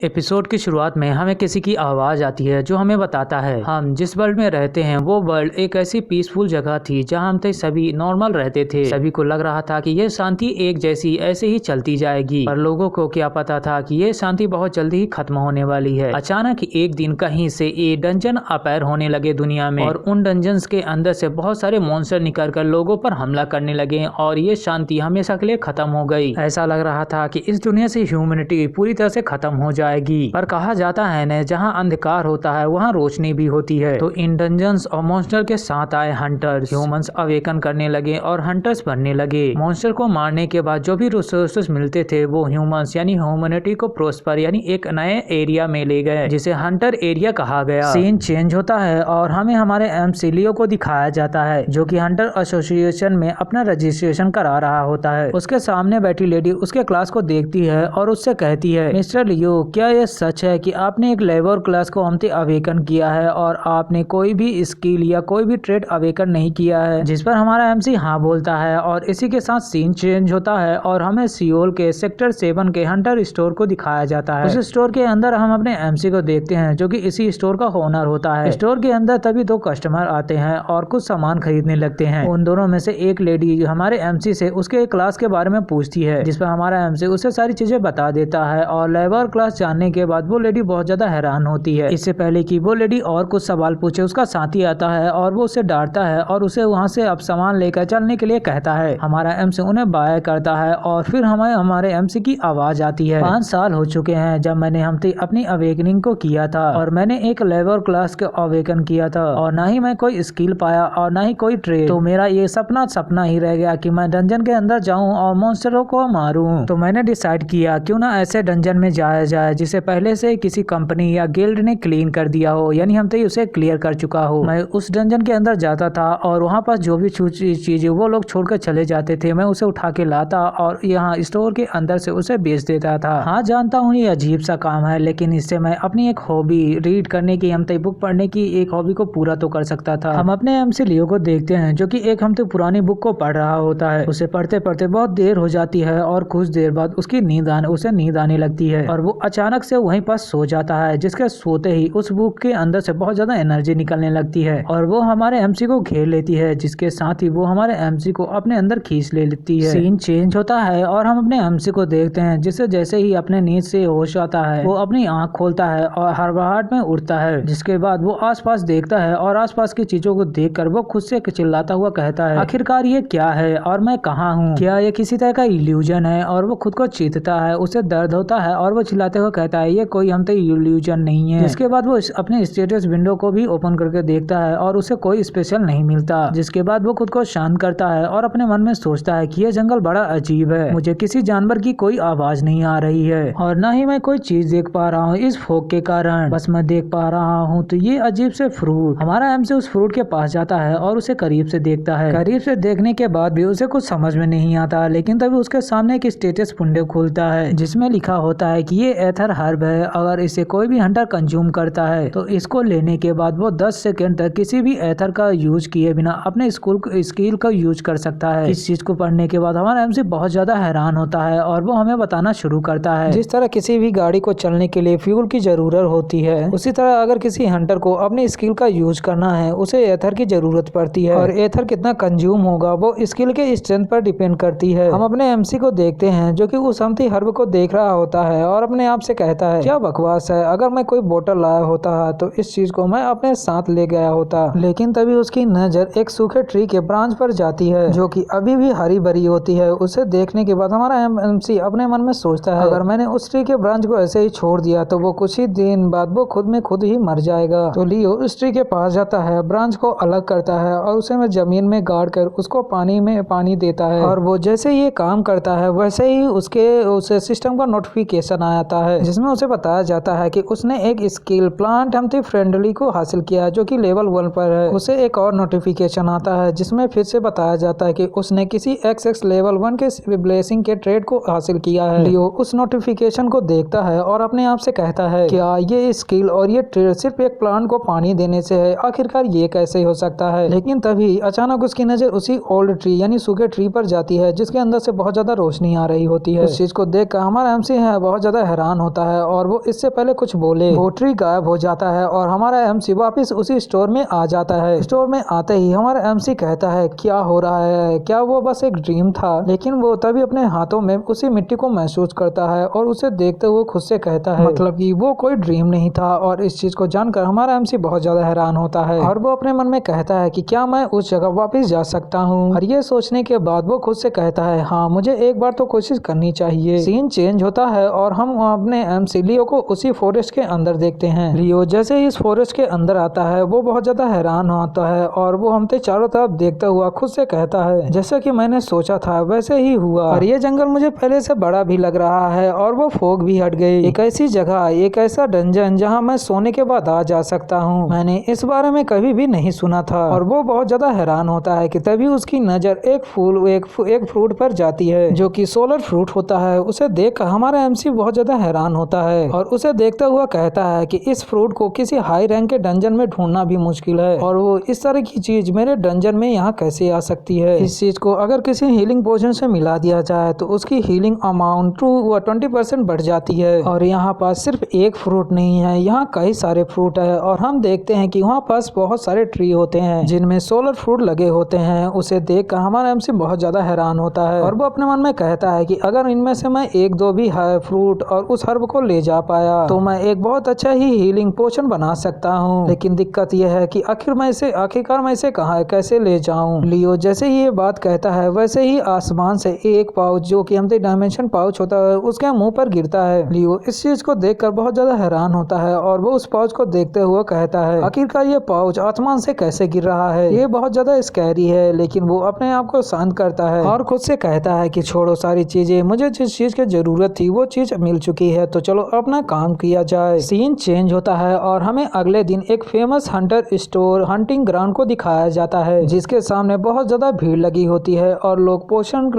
Episode की शुरुआत में हमें किसी की आवाज़ आती है जो हमें बताता है हम जिस वर्ल्ड में रहते हैं वो वर्ल्ड एक ऐसी पीसफुल जगह थी जहां हम तक सभी नॉर्मल रहते थे। सभी को लग रहा था कि ये शांति एक जैसी ऐसे ही चलती जाएगी, पर लोगों को क्या पता था कि ये शांति बहुत जल्दी ही खत्म होने वाली है। अचानक एक दिन कहीं से ये डंजन अपैर होने लगे दुनिया में, और उन डंजन्स के अंदर से बहुत सारे मॉन्स्टर निकल कर लोगों पर हमला करने लगे और ये शांति हमेशा के लिए खत्म हो गई। ऐसा लग रहा था कि इस दुनिया से ह्यूमैनिटी पूरी तरह से खत्म हो जाएगी। पर कहा जाता है न, जहाँ अंधकार होता है वहाँ रोशनी भी होती है। तो इन डंजन्स और मॉन्स्टर के साथ आए हंटर्स। ह्यूमंस अवेकन करने लगे और हंटर्स बनने लगे। मॉन्स्टर को मारने के बाद जो भी रिसोर्सेस मिलते थे वो ह्यूमंस यानी ह्यूमैनिटी को प्रोस्पर यानी एक नए एरिया में ले गए जिसे हंटर एरिया कहा गया। सीन चेंज होता है और हमें हमारे एमसी लियो को दिखाया जाता है जो कि हंटर एसोसिएशन में अपना रजिस्ट्रेशन करा रहा होता है। उसके सामने बैठी लेडी उसके क्लास को देखती है और उससे कहती है, मिस्टर लियो, क्या यह सच है कि आपने एक लेबर क्लास को हमसे अवेकन किया है और आपने कोई भी स्किल या कोई भी ट्रेड अवेकन नहीं किया है? जिस पर हमारा एमसी हाँ बोलता है और इसी के साथ सीन चेंज होता है और हमें सियोल के सेक्टर 7 के हंटर स्टोर को दिखाया जाता है। उस स्टोर के अंदर हम अपने एमसी को देखते हैं जो कि इसी स्टोर का ओनर होता है। स्टोर के अंदर तभी दो कस्टमर आते हैं और कुछ सामान खरीदने लगते हैं। उन दोनों में से एक लेडी हमारे एमसी से उसके क्लास के बारे में पूछती है जिस पर हमारा एमसी उसे सारी चीजें बता देता है और लेबर क्लास जानने के बाद वो लेडी बहुत ज्यादा हैरान होती है। इससे पहले कि वो लेडी और कुछ सवाल पूछे उसका साथी आता है और वो उसे डांटता है और उसे वहाँ से अब सामान लेकर चलने के लिए कहता है। हमारा एमसी उन्हें बाय करता है और फिर हमें हमारे एमसी की आवाज आती है। 5 साल हो चुके हैं जब मैंने हमसे अपनी अवेकनिंग को किया था और मैंने एक लेबर क्लास को अवेकन किया था और ना ही मैं कोई स्किल पाया और ना ही कोई ट्रेड। तो मेरा ये सपना ही रह गया कि मैं डंजन के अंदर जाऊं और मॉन्स्टरों को मारूं। तो मैंने डिसाइड किया क्यों ना ऐसे डंजन में जाया जाए जिसे पहले से किसी कंपनी या गिल्ड ने क्लीन कर दिया हो, यानी हम तो उसे क्लियर कर चुका हो। मैं उस डंजन के अंदर जाता था और वहाँ पर जो भी चीजें वो लोग छोड़कर चले जाते थे मैं उसे उठा के लाता और यहाँ स्टोर के अंदर से उसे बेच देता था। हाँ जानता हूँ ये अजीब सा काम है, लेकिन इससे मैं अपनी एक हॉबी रीड करने की हम बुक पढ़ने की एक हॉबी को पूरा तो कर सकता था। हम अपने एमसी लियो को देखते हैं जो कि एक हम पुरानी बुक को पढ़ रहा होता है। उसे पढ़ते पढ़ते बहुत देर हो जाती है और कुछ देर बाद उसे नींद आने लगती है और वो अचानक से वहीं पर सो जाता है, जिसके सोते ही उस बुक के अंदर से बहुत ज्यादा एनर्जी निकलने लगती है और वो हमारे एमसी को घेर लेती है, जिसके साथ ही वो हमारे एमसी को अपने अंदर खींच ले लेती है। सीन चेंज होता है और हम अपने एमसी को देखते हैं जिसे जैसे ही अपने नींद से होश आता है वो अपनी आंख खोलता है और हड़बड़ाहट में उठता है, जिसके बाद वो आसपास देखता है और आसपास की चीजों को देखकर वो खुद से चिल्लाता हुआ कहता है, आखिरकार ये क्या है और मैं कहाँ हूँ? क्या ये किसी तरह का इल्यूजन है? और वो खुद को चीरता है, उसे दर्द होता है और वो चिल्लाते हुए कहता है, ये कोई हम इल्यूजन नहीं है। जिसके बाद वो अपने स्टेटस विंडो को भी ओपन करके देखता है और उसे कोई स्पेशल नहीं मिलता। जिसके बाद वो खुद को शांत करता है और अपने मन में सोचता है कि ये जंगल बड़ा अजीब है, मुझे किसी जानवर की कोई आवाज नहीं आ रही है और न ही मैं कोई चीज देख पा रहा हूँ इस फोग के कारण, बस मैं देख पा रहा हूँ तो ये अजीब से फ्रूट। हमारा एमसी उस फ्रूट के पास जाता है और उसे करीब से देखता है। करीब से देखने के बाद भी उसे कुछ समझ में नहीं आता, लेकिन तभी उसके सामने एक स्टेटस विंडो खुलता है जिसमें लिखा होता है कि ये एथर हर्ब है, अगर इसे कोई भी हंटर कंज्यूम करता है तो इसको लेने के बाद वो 10 सेकंड तक किसी भी एथर का यूज किए बिना अपने स्किल का यूज कर सकता है। इस चीज को पढ़ने के बाद हमारा एमसी बहुत ज्यादा हैरान होता है और वो हमें बताना शुरू करता है, जिस तरह किसी भी गाड़ी को चलने के लिए फ्यूल की जरूरत होती है उसी तरह अगर किसी हंटर को अपनी स्किल का यूज करना है उसे एथर की जरूरत पड़ती है और एथर कितना कंज्यूम होगा वो स्किल के स्ट्रेंथ पर डिपेंड करती है। हम अपने एमसी को देखते हैं जो कि उस हमती हर्ब को देख रहा होता है और अपने आप से कहता है, क्या बकवास है, अगर मैं कोई बोतल लाया होता तो इस चीज को मैं अपने साथ ले गया होता। लेकिन तभी उसकी नजर एक सूखे ट्री के ब्रांच पर जाती है जो कि अभी भी हरी भरी होती है। उसे देखने के बाद हमारा एमसी अपने मन में सोचता है, अगर मैंने उस ट्री के ब्रांच को ऐसे ही छोड़ दिया तो वो कुछ ही दिन बाद वो खुद में खुद ही मर जाएगा। तो लियो उस ट्री के पास जाता है, ब्रांच को अलग करता है और उसे जमीन में गाड़ कर उसको पानी में पानी देता है और वो जैसे ये काम करता है वैसे ही उसे सिस्टम का नोटिफिकेशन आता है जिसमें उसे बताया जाता है कि उसने एक स्किल प्लांट हमती फ्रेंडली को हासिल किया जो कि लेवल 1 पर है। उसे एक और नोटिफिकेशन आता है जिसमें फिर से बताया जाता है कि उसने किसी XX लेवल 1 के ब्लेसिंग के ट्रेड को हासिल किया है। लियो उस नोटिफिकेशन को देखता है और अपने आप से कहता है, क्या ये स्किल और ये ट्रेड सिर्फ एक प्लांट को पानी देने से है? आखिरकार ये कैसे हो सकता है? लेकिन तभी अचानक उसकी नजर उसी ओल्ड ट्री यानी सूखे ट्री पर जाती है जिसके अंदर से बहुत ज्यादा रोशनी आ रही होती है। उस चीज को देखकर हमारा एमसी है बहुत ज्यादा हैरान होता है और वो इससे पहले कुछ बोले वो ट्री गायब हो जाता है और हमारा एमसी वापस उसी स्टोर में आ जाता है। स्टोर में आते ही हमारा एमसी कहता है क्या हो रहा है, क्या वो बस एक ड्रीम था? लेकिन वो तभी अपने हाथों में उसी मिट्टी को महसूस करता है और उसे देखते हुए खुद से कहता है मतलब कि वो कोई ड्रीम नहीं था। और इस चीज को जानकर हमारा एमसी बहुत ज्यादा हैरान होता है और वो अपने मन में कहता है कि क्या मैं उस जगह वापस जा सकता हूँ। और ये सोचने के बाद वो खुद से कहता है हाँ मुझे एक बार तो कोशिश करनी चाहिए। सीन चेंज होता है और हम अपने एमसी लियो को उसी फॉरेस्ट के अंदर देखते हैं। लियो जैसे ही इस फॉरेस्ट के अंदर आता है वो बहुत ज्यादा हैरान होता है और वो हमसे चारों तरफ देखता हुआ खुद से कहता है जैसा कि मैंने सोचा था वैसे ही हुआ और ये जंगल मुझे पहले से बड़ा भी लग रहा है और वो फोग भी हट गई। एक ऐसी जगह, एक ऐसा डंजन जहाँ मैं सोने के बाद आ जा सकता हूँ, मैंने इस बारे में कभी भी नहीं सुना था। और वो बहुत ज्यादा हैरान होता है कि तभी उसकी नजर एक फ्रूट पर जाती है जो कि सोलर फ्रूट होता है। उसे देख हमारा एमसी बहुत ज्यादा हैरान होता है और उसे देखता हुआ कहता है कि इस फ्रूट को किसी हाई रैंक के डंजन में ढूंढना भी मुश्किल है और वो इस तरह की चीज मेरे डंजन में यहाँ कैसे आ सकती है। इस चीज को अगर किसी हीलिंग पोशन से मिला दिया जाए तो उसकी हीलिंग अमाउंट 20% बढ़ जाती है। और यहाँ पास सिर्फ एक फ्रूट नहीं है, यहाँ कई सारे फ्रूट है और हम देखते हैं कि वहाँ पास बहुत सारे ट्री होते हैं जिनमें सोलर फ्रूट लगे होते हैं। उसे देख कर हमारा एमसी बहुत ज्यादा हैरान होता है और वो अपने मन में कहता है कि अगर इनमें से मैं एक दो भी फ्रूट और उस हर्ब को ले जा पाया तो मैं एक बहुत अच्छा ही हीलिंग पोशन बना सकता हूँ। लेकिन दिक्कत यह है कि आखिरकार मैं इसे कहाँ कैसे ले जाऊँ। लियो जैसे ही ये बात कहता है वैसे ही आसमान से एक पाउच जो कि हमसे डायमेंशन पाउच होता है उसके मुंह पर गिरता है। लियो इस चीज को देखकर बहुत ज्यादा हैरान होता है और वो उस पाउच को देखते हुए कहता है आखिरकार ये पाउच आसमान से कैसे गिर रहा है, ये बहुत ज्यादा स्कैरी है। लेकिन वो अपने आप को शांत करता है और खुद से कहता है कि छोड़ो सारी चीजें, मुझे जिस चीज की जरूरत थी वो चीज मिल चुकी है तो चलो अपना काम किया जाए। सीन चेंज होता है और हमें अगले दिन एक famous Hunter store hunting ground को दिखाया जाता है जिसके सामने बहुत ज्यादा भीड़ लगी होती है और लोग पोषण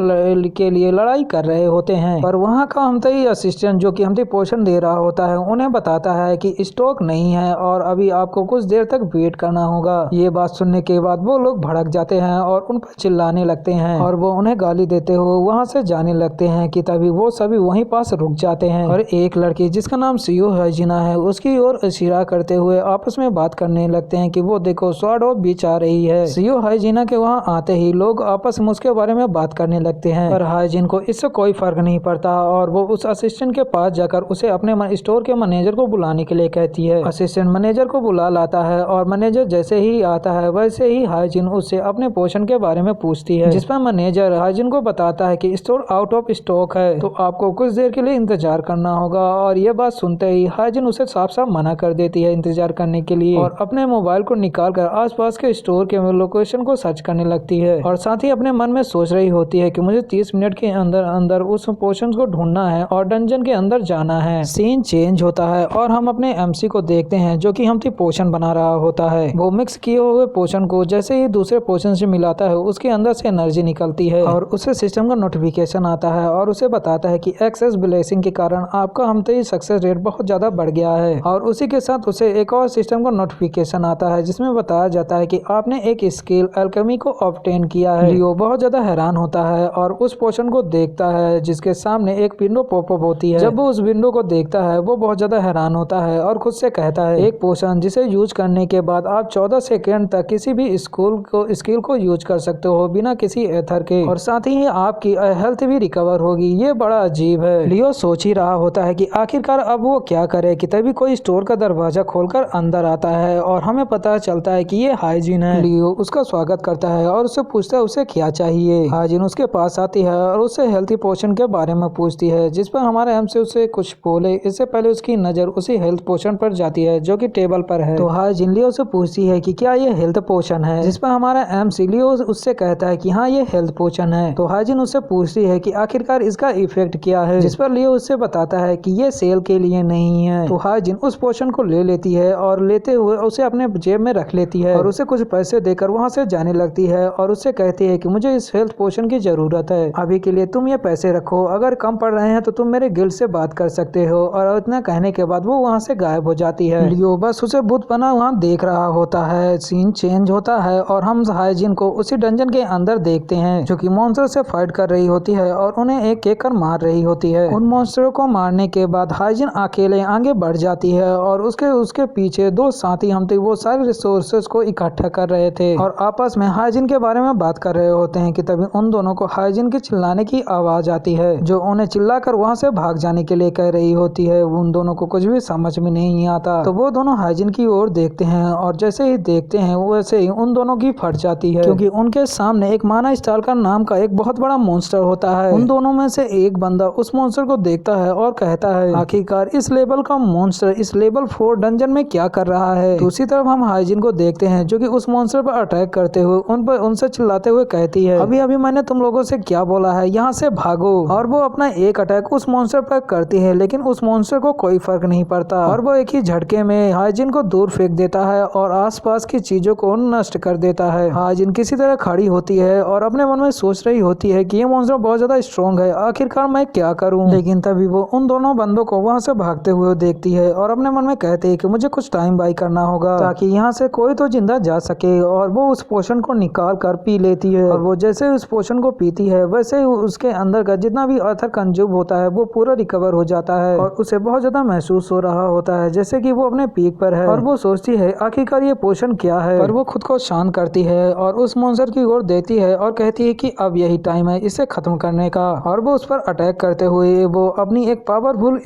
के लिए लड़ाई कर रहे होते हैं। पर वहाँ का हमसे असिस्टेंट जो कि हमसे पोषण दे रहा होता है उन्हें बताता है कि स्टॉक नहीं है और अभी आपको कुछ देर तक वेट करना होगा। ये बात सुनने के बाद वो लोग भड़क जाते हैं और उन पर चिल्लाने लगते हैं और वो उन्हें गाली देते हुए वहाँ से जाने लगते हैं कि तभी वो सभी वहीं पास रुक जाते हैं और एक लड़की जिसका नाम सीओ हाइजीना है उसकी ओर इशारा करते हुए आपस में बात करने लगते हैं कि वो देखो स्वॉर्ड ऑफ बीच आ रही है। सीओ हाइजीना के वहाँ आते ही लोग आपस में उसके बारे में बात करने लगते हैं पर हाइजीन को इससे कोई फर्क नहीं पड़ता और वो उस असिस्टेंट के पास जाकर उसे अपने स्टोर के मैनेजर को बुलाने के लिए कहती है। असिस्टेंट मैनेजर को बुला लाता है और मैनेजर जैसे ही आता है वैसे ही हाइजीन उससे अपने पोषण के बारे में पूछती है जिस पर मैनेजर हाइजीन को बताता है कि स्टोर आउट ऑफ स्टॉक है तो आपको कुछ देर के लिए इंतजार करना होगा। और ये बात सुनते ही हाइजीन उसे साफ साफ मना कर देती है इंतजार करने के लिए और अपने मोबाइल को निकाल कर आसपास के स्टोर के लोकेशन को सर्च करने लगती है और साथ ही अपने मन में सोच रही होती है कि मुझे 30 मिनट के अंदर अंदर उस पोशन को ढूंढना है और डंजन के अंदर जाना है। सीन चेंज होता है और हम अपने एमसी को देखते हैं जो कि हमसे पोशन बना रहा होता है। वो मिक्स किए हुए पोशन को जैसे ही दूसरे पोशन से मिलाता है उसके अंदर से एनर्जी निकलती है और उसे सिस्टम का नोटिफिकेशन आता है और उसे बताता है कि एक्सेस ब्लेसिंग के कारण आपका हमसे सक्सेस रेट बहुत ज्यादा बढ़ गया है। और उसी के साथ उसे एक और सिस्टम का नोटिफिकेशन आता है जिसमें बताया जाता है कि आपने एक स्किल अल्केमी को ऑब्टेन किया है। लियो बहुत ज्यादा हैरान होता है और उस पोशन को देखता है जिसके सामने एक विंडो पॉपअप होती है। जब वो उस विंडो को देखता है वो बहुत ज्यादा हैरान होता है और खुद से कहता है एक पोशन जिसे यूज करने के बाद आप 14 सेकेंड तक किसी भी स्किल को यूज कर सकते हो बिना किसी एथर के और साथ ही आपकी हेल्थ भी रिकवर होगी। ये बड़ा अजीब है। लियो सोच ही रहा होता है कि आखिरकार अब वो क्या करे कि तभी कोई स्टोर का दरवाजा खोलकर अंदर आता है और हमें पता चलता है कि ये हाइजीन है। लियो उसका स्वागत करता है और उससे पूछता है उसे क्या चाहिए। हाइजीन उसके पास आती है और उससे हेल्थी पोशन के बारे में पूछती है जिस पर हमारे एम से उसे कुछ बोले इससे पहले उसकी नजर उसी हेल्थ पोशन पर जाती है जो कि टेबल पर है। तो हाइजीन लियो से पूछती है कि क्या ये हेल्थ पोशन है जिस पर हमारा एम लियो उससे कहता है कि हाँ ये हेल्थ पोशन है। तो हाइजीन उससे पूछती है कि आखिरकार इसका इफेक्ट क्या है जिस पर लियो उससे बताता है कि ये सेल के लिए नहीं है। तो हाइजीन उस पोशन को ले लेती है और लेते हुए उसे अपने जेब में रख लेती है और उसे कुछ पैसे देकर वहाँ से जाने लगती है और उससे कहती है कि मुझे इस हेल्थ पोशन की जरूरत है, अभी के लिए तुम ये पैसे रखो, अगर कम पड़ रहे हैं तो तुम मेरे गिल्ड से बात कर सकते हो। और इतना कहने के बाद वो वहाँ से गायब हो जाती है। लियो बस उसे भूत बना वहाँ देख रहा होता है। सीन चेंज होता है और हम हाइजीन को उसी डंजन के अंदर देखते हैं जो कि मॉन्स्टर से फाइट कर रही होती है और उन्हें एक एक कर मार रही होती है। उन मॉन्स्टरों को मारने करने के बाद हाइजिन अकेले आगे बढ़ जाती है और उसके पीछे दो साथी हम थे वो सारे रिसोर्सेज को इकट्ठा कर रहे थे और आपस में हाइजिन के बारे में बात कर रहे होते हैं कि तभी उन दोनों को हाइजिन की चिल्लाने की आवाज आती है जो उन्हें चिल्लाकर वहां से भाग जाने के लिए कह रही होती है। उन दोनों को कुछ भी समझ में नहीं आता तो वो दोनों हाइजिन की ओर देखते हैं और जैसे ही देखते हैं वैसे ही उन दोनों की फट जाती है क्योंकि उनके सामने एक माना स्टार का नाम का एक बहुत बड़ा मॉन्स्टर होता है। उन दोनों में से एक बंदा उस मॉन्स्टर को देखता है और कहता है आखिरकार इस लेवल का मॉन्स्टर इस लेवल 4 डंजन में क्या कर रहा है। दूसरी तरफ हम हाइजिन को देखते हैं जो कि उस मॉन्स्टर पर अटैक करते हुए उनसे चिल्लाते हुए कहती है अभी अभी मैंने तुम लोगों से क्या बोला है, यहाँ से भागो। और वो अपना एक अटैक उस मॉन्स्टर पर करती है लेकिन उस मॉन्स्टर को कोई फर्क नहीं पड़ता और वो एक ही झटके में हाइजिन को दूर फेंक देता है और आसपास की चीजों को नष्ट कर देता है। हाइजिन किसी तरह खड़ी होती है और अपने मन में सोच रही होती है कि ये मॉन्स्टर बहुत ज्यादा स्ट्रॉन्ग है, आखिरकार मैं क्या करूं। लेकिन तभी वो उन दोनों बंदों को वहां से भागते हुए देखती है और अपने मन में कहती है कि मुझे कुछ टाइम बाई करना होगा ताकि यहाँ से कोई तो जिंदा जा सके। और वो उस पोशन को निकाल कर पी लेती है और वो जैसे उस पोशन को पीती है वैसे ही उसके अंदर का जितना भी अर्थर कंज्यूम होता है वो पूरा रिकवर हो जाता है और उसे बहुत ज्यादा महसूस हो रहा होता है जैसे कि वो अपने पीक पर है। और वो सोचती है आखिरकार ये पोशन क्या है, और वो खुद को शांत करती है और उस मॉन्स्टर की ओर देखती है और कहती है कि अब यही टाइम है इसे खत्म करने का। और वो उस पर अटैक करते हुए वो अपनी एक powerful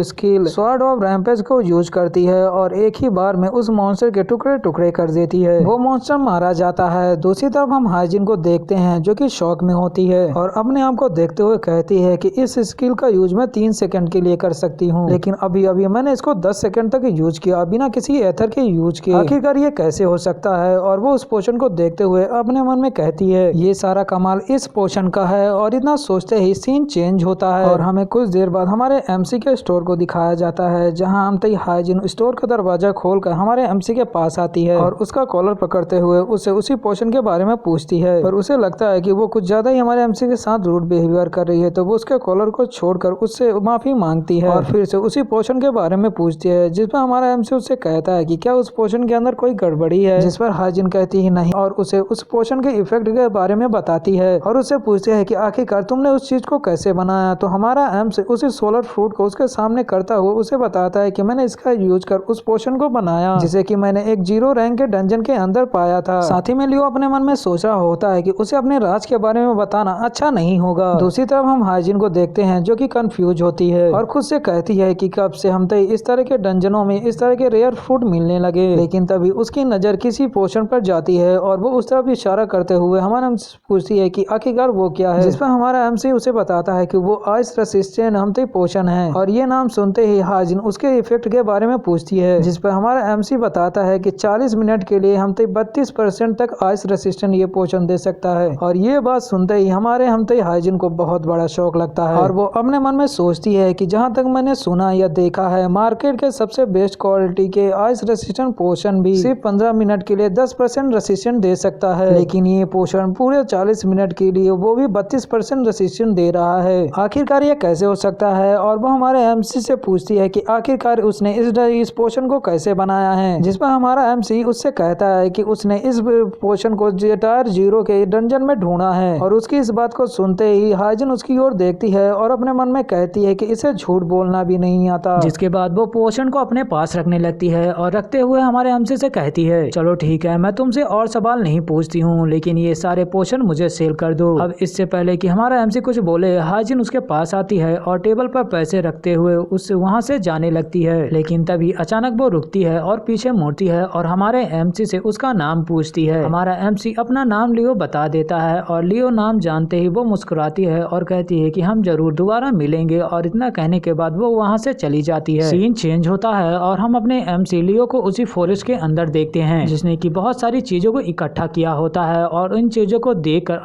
skill sword of rampage को यूज करती है और एक ही बार में उस मॉन्स्टर के टुकड़े टुकड़े कर देती है। वो मॉन्स्टर मारा जाता है। दूसरी तरफ हम हाइजिन को देखते हैं जो कि शॉक में होती है और अपने आप को देखते हुए कहती है कि इस स्किल का यूज मैं 3 सेकंड के लिए कर सकती हूँ लेकिन अभी अभी मैंने इसको 10 सेकंड तक यूज किया बिना किसी एथर के यूज किए, आखिरकार ये कैसे हो सकता है। और वो उस पोशन को देखते हुए अपने मन में कहती है ये सारा कमाल इस पोशन का है। और इतना सोचते ही सीन चेंज होता है और हमें कुछ देर बाद हमारे एमसी के स्टोर को दिखाया जाता है जहाँ हम हाइजिन स्टोर का दरवाजा खोलकर हमारे एमसी के पास आती है और उसका कॉलर पकड़ते हुए उसे उसी पोशन के बारे में पूछती है। पर उसे लगता है कि वो कुछ ज्यादा ही हमारे एमसी के साथ रूड बिहेवियर कर रही है तो वो उसके कॉलर को छोड़कर उससे माफी मांगती है और फिर से उसी पोशन के बारे में पूछती है जिस पर हमारा एमसी उससे कहता है कि क्या उस पोशन के अंदर कोई गड़बड़ी है, जिस पर हाइजिन कहती ही नहीं और उसे उस पोशन के इफेक्ट के बारे में बताती है और उससे पूछती है कि आखिरकार तुमने उस चीज को कैसे बनाया। तो हमारा एमसी उसी सोलर फ्रूट को उसके सामने करता हुआ उसे बताता है कि मैंने इसका यूज कर उस पोशन को बनाया जिसे कि मैंने एक 0 रैंक के डंजन के अंदर पाया था। साथ ही में लियो अपने मन में सोच रहा होता है कि उसे अपने राज के बारे में बताना अच्छा नहीं होगा। दूसरी तरफ हम हाइजिन को देखते हैं जो कि कंफ्यूज होती है और खुद से कहती है कि कब से हम इस तरह के डंजनों में इस तरह के रेयर फूड मिलने लगे। लेकिन तभी उसकी नजर किसी पोशन पर जाती है और वो उस तरफ इशारा करते हुए हमारा एमसी पूछती है कि आखिरकार वो क्या है, जिस पर हमारा एमसी उसे बताता है कि वो आइस रेसिस्टेंट हमते पोशन है। और ये नाम सुनते ही हाइजिन उसके इफेक्ट के बारे में पूछती है जिस पर हमारा एमसी बताता है कि 40 मिनट के लिए हमते 32% तक आइस रेसिस्टेंट ये पोशन दे सकता है। और ये बात सुनते ही हमारे हमते हाइजिन को बहुत बड़ा शौक लगता है और वो अपने मन में सोचती है कि जहाँ तक मैंने सुना या देखा है मार्केट के सबसे बेस्ट क्वालिटी के आइस रेसिस्टेंट पोशन भी सिर्फ 15 मिनट के लिए 10% रेसिस्टेंट दे सकता है, लेकिन ये पोशन पूरे 40 मिनट के लिए वो भी 32% रेसिस्टेंट दे रहा है। आखिरकार ये कैसे हो सकता है। और वो हमारे एमसी से पूछती है कि आखिरकार उसने इस पोशन को कैसे बनाया है, जिस पर हमारा एमसी उससे कहता है कि उसने इस पोशन को टायर 0 के डंजन में ढूंढा है। और उसकी इस बात को सुनते ही हाइजिन उसकी ओर देखती है और अपने मन में कहती है कि इसे झूठ बोलना भी नहीं आता। जिसके बाद वो पोशन को अपने पास रखने लगती है और रखते हुए हमारे एमसी से कहती है चलो ठीक है मैं तुमसे और सवाल नहीं पूछती हूँ लेकिन ये सारे पोशन मुझे सेल कर दो। अब इससे पहले कि हमारा एमसी कुछ बोले हाइजिन उसके पास आती है और टेबल पर पैसे रखते हुए उससे वहाँ से जाने लगती है। लेकिन तभी अचानक वो रुकती है और पीछे मुड़ती है और हमारे एमसी से उसका नाम पूछती है। हमारा एमसी अपना नाम लियो बता देता है और लियो नाम जानते ही वो मुस्कुराती है और कहती है कि हम जरूर दोबारा मिलेंगे। और इतना कहने के बाद वो वहाँ से चली जाती है। सीन चेंज होता है और हम अपने एमसी लियो को उसी फॉरेस्ट के अंदर देखते हैं जिसने की बहुत सारी चीजों को इकट्ठा किया होता है और इन चीजों को देखकर